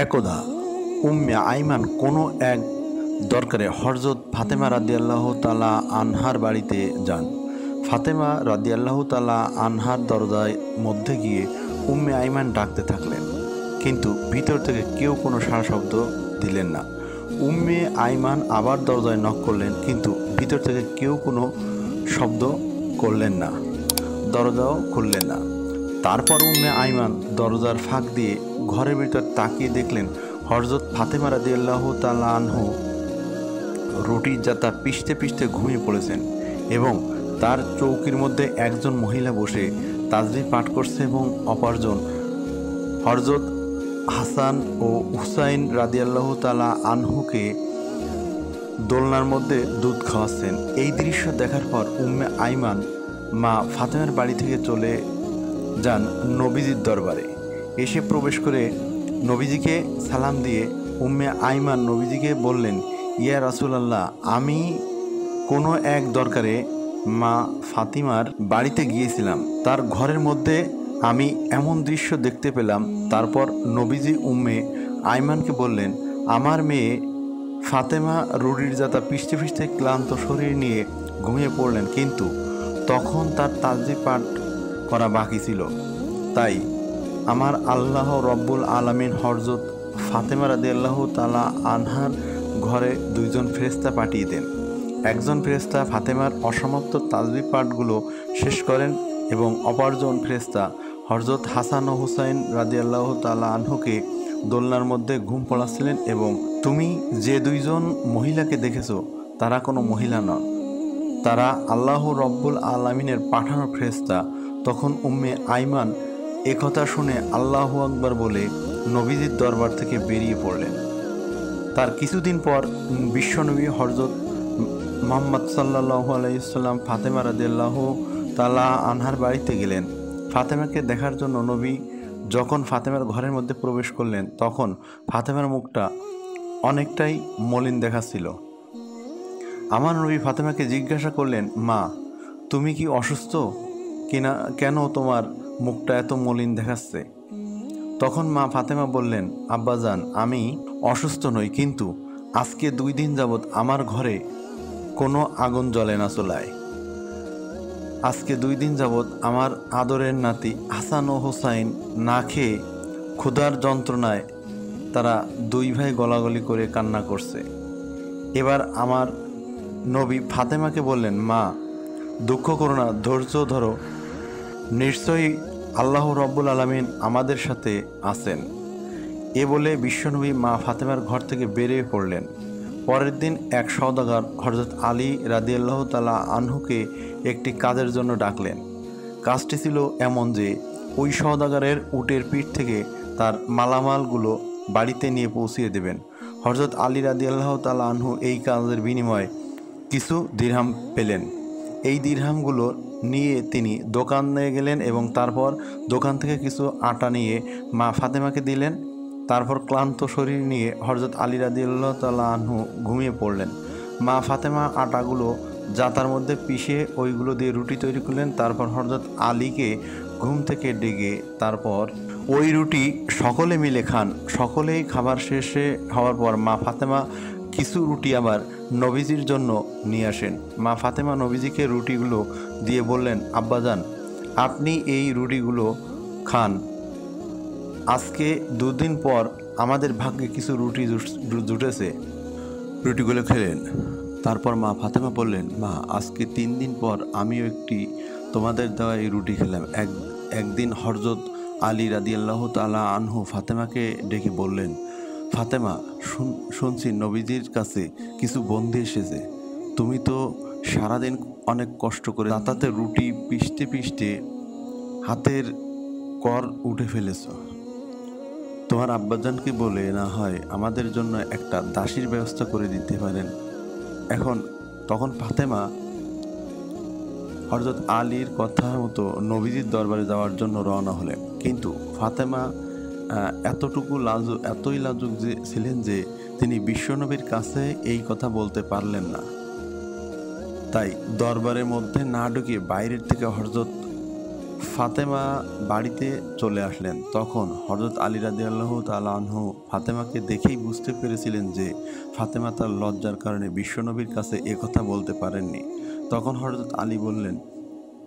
একদা উম্মে আইমান কোনো এক দরকারে হযরত ফাতেমা রাদিয়াল্লাহু তাআলা আনহার বাড়িতে যান। ফাতেমা রাদিয়াল্লাহু তাআলা আনহার দরজার মধ্যে গিয়ে উম্মে আইমান ডাকতে থাকলেন, কিন্তু ভিতর থেকে কেউ কোনো সাড়া শব্দ দিলেন না। উম্মে আইমান আবার দরজায় নক করলেন, কিন্তু ভিতর থেকে কেউ কোনো শব্দ করলেন না, দরজাও খুললেন না। তারপর উম্মে আইমান দরজার ফাঁক দিয়ে ঘরের ভিতর তাকিয়ে দেখলেন হযরত ফাতেমা রাদিয়াল্লাহু তাআলা আনহু রুটির জাতা পিষতে পিষতে ঘুমিয়ে পড়েছেন এবং তার চৌকির মধ্যে একজন মহিলা বসে তাসবিহ পাঠ করছে এবং অপরজন হযরত হাসান ও হুসাইন রাদিয়াল্লাহু তাআলা আনহুকে দোলনার মধ্যে দুধ খাওয়াচ্ছেন। এই দৃশ্য দেখার পর উম্মে আইমান মা ফাতেমার বাড়ি থেকে চলে যান নবীজির দরবারে। এসে প্রবেশ করে নবীজিকে সালাম দিয়ে উম্মে আইমান নবীজিকে বললেন, ইয়া রাসূলুল্লাহ, আমি কোনো এক দরকারে মা ফাতিমার বাড়িতে গিয়েছিলাম। তার ঘরের মধ্যে আমি এমন দৃশ্য দেখতে পেলাম। তারপর নবীজি উম্মে আইমানকে বললেন, আমার মেয়ে ফাতেমা রুটির জাতা পিষতে পিষতে ক্লান্ত শরীর নিয়ে ঘুমিয়ে পড়লেন, কিন্তু তখন তার তাসবিহ পাঠ করা বাকি ছিল। তাই আমার আল্লাহ রব্বুল আলামিন হযরত ফাতেমা রাদিয়াল্লাহু তাআলা আনহার ঘরে দুইজন ফেরেশতা পাঠিয়ে দেন। একজন ফেরেশতা ফাতেমার অসমাপ্ত তাসবিহ পাঠগুলো শেষ করেন এবং অপরজন ফেরেশতা হযরত হাসান ও হুসাইন রাদিয়াল্লাহু তাআলা আনহুকে দোলনার মধ্যে ঘুম পড়াচ্ছিলেন। এবং তুমি যে দুইজন মহিলাকে দেখেছো তারা কোনো মহিলা নন, তারা আল্লাহ রব্বুল আলামিনের পাঠানো ফেরেশতা। তখন উম্মে আইমান একথা শুনে আল্লাহু আকবার বলে নবীজির দরবার থেকে বেরিয়ে পড়লেন। তার কিছুদিন পর বিশ্বনবী হযরত মুহাম্মদ সাল্লাল্লাহু আলাইহি ওয়াসাল্লাম ফাতেমা রাদিয়াল্লাহু তাআলা আনহার বাড়িতে গেলেন। ফাতেমাকে দেখার জন্য নবী যখন ফাতেমার ঘরের মধ্যে প্রবেশ করলেন, তখন ফাতেমার মুখটা অনেকটাই মলিন দেখাচ্ছিল। আমার নবী ফাতেমাকে জিজ্ঞাসা করলেন, মা, তুমি কি অসুস্থ কিনা, কেন তোমার মুখটা এত মলিন দেখাচ্ছে? তখন মা ফাতেমা বললেন, আব্বাজান, আমি অসুস্থ নই, কিন্তু আজকে 2 দিন যাবৎ আমার ঘরে কোনো আগুন জ্বলে না চুলায়। আজকে 2 দিন যাবৎ আমার আদরের নাতি হাসান ও হুসাইন না খেয়ে ক্ষুধার যন্ত্রণায় তারা 2 ভাই গলাগলি করে কান্না করছে। এবার আমার নবী ফাতেমাকে বললেন, মা, দুঃখ করো না, ধৈর্য ধরো, নিশ্চয়ই আল্লাহ রব্বুল আলামিন আমাদের সাথে আছেন। এ বলে বিশ্বনবী মা ফাতেমার ঘর থেকে বেরিয়ে পড়লেন। পরের দিন এক সওদাগর হযরত আলী রাদিয়াল্লাহু তাআলা আনহুকে একটি কাজের জন্য ডাকলেন। কাজটি ছিল এমন যে ওই সওদাগরের উটের পিঠ থেকে তার মালামালগুলো বাড়িতে নিয়ে পৌঁছিয়ে দেবেন। হযরত আলী রাদিয়াল্লাহু তাআলা আনহু এই কাজের বিনিময়ে কিছু দিরহাম পেলেন। এই দিরহামগুলো নিয়ে তিনি দোকানে গেলেন এবং তারপর দোকান থেকে কিছু আটা নিয়ে মা ফাতেমাকে দিলেন। তারপর ক্লান্ত শরীর নিয়ে হযরত আলী রাদিয়াল্লাহু তাআলা আনহু ঘুমিয়ে পড়লেন। মা ফাতেমা আটাগুলো জাতার মধ্যে পিষে ওইগুলো দিয়ে রুটি তৈরি করলেন। তারপর হযরত আলীকে ঘুম থেকে ডেকে তারপর ওই রুটি সকলে মিলে খান। সকলেই খাবার শেষে হওয়ার পর মা ফাতেমা কিছু রুটি আবার নবীজির জন্য নিয়ে আসেন। মা ফাতেমা নবীজিকে রুটিগুলো দিয়ে বললেন, আব্বাজান, আপনি এই রুটিগুলো খান। আজকে 2 দিন পর আমাদের ভাগ্যে কিছু রুটি জুটেছে। রুটিগুলো খেলেন। তারপর মা ফাতেমা বললেন, মা, আজকে 3 দিন পর আমিও একটি তোমাদের দেওয়া এই রুটি খেলাম। একদিন হযরত আলী রাদিয়াল্লাহু তাআলা আনহু ফাতেমাকে ডেকে বললেন, ফাতেমা, শুনছি নবীজির কাছে কিছু বন্দী এসেছে। তুমি তো সারাদিন অনেক কষ্ট করে দাঁতাতে রুটি পিষতে পিষতে হাতের কর উঠে ফেলেছ। তোমার আব্বাজানকে বলে না হয় আমাদের জন্য একটা দাসীর ব্যবস্থা করে দিতে পারেন। তখন ফাতেমা হযরত আলীর কথা মতো নবীজির দরবারে যাওয়ার জন্য রওনা হলেন। কিন্তু ফাতেমা এতই লাজুক ছিলেন যে তিনি বিশ্বনবীর কাছে এই কথা বলতে পারলেন না। তাই দরবারের মধ্যে না ঢুকে বাইরের থেকে হযরত ফাতেমা বাড়িতে চলে আসলেন। তখন হযরত আলী রাদিয়াল্লাহু তাআলা আনহু ফাতেমাকে দেখেই বুঝতে পেরেছিলেন যে ফাতেমা তার লজ্জার কারণে বিশ্বনবীর কাছে এ কথা বলতে পারেননি। তখন হযরত আলী বললেন,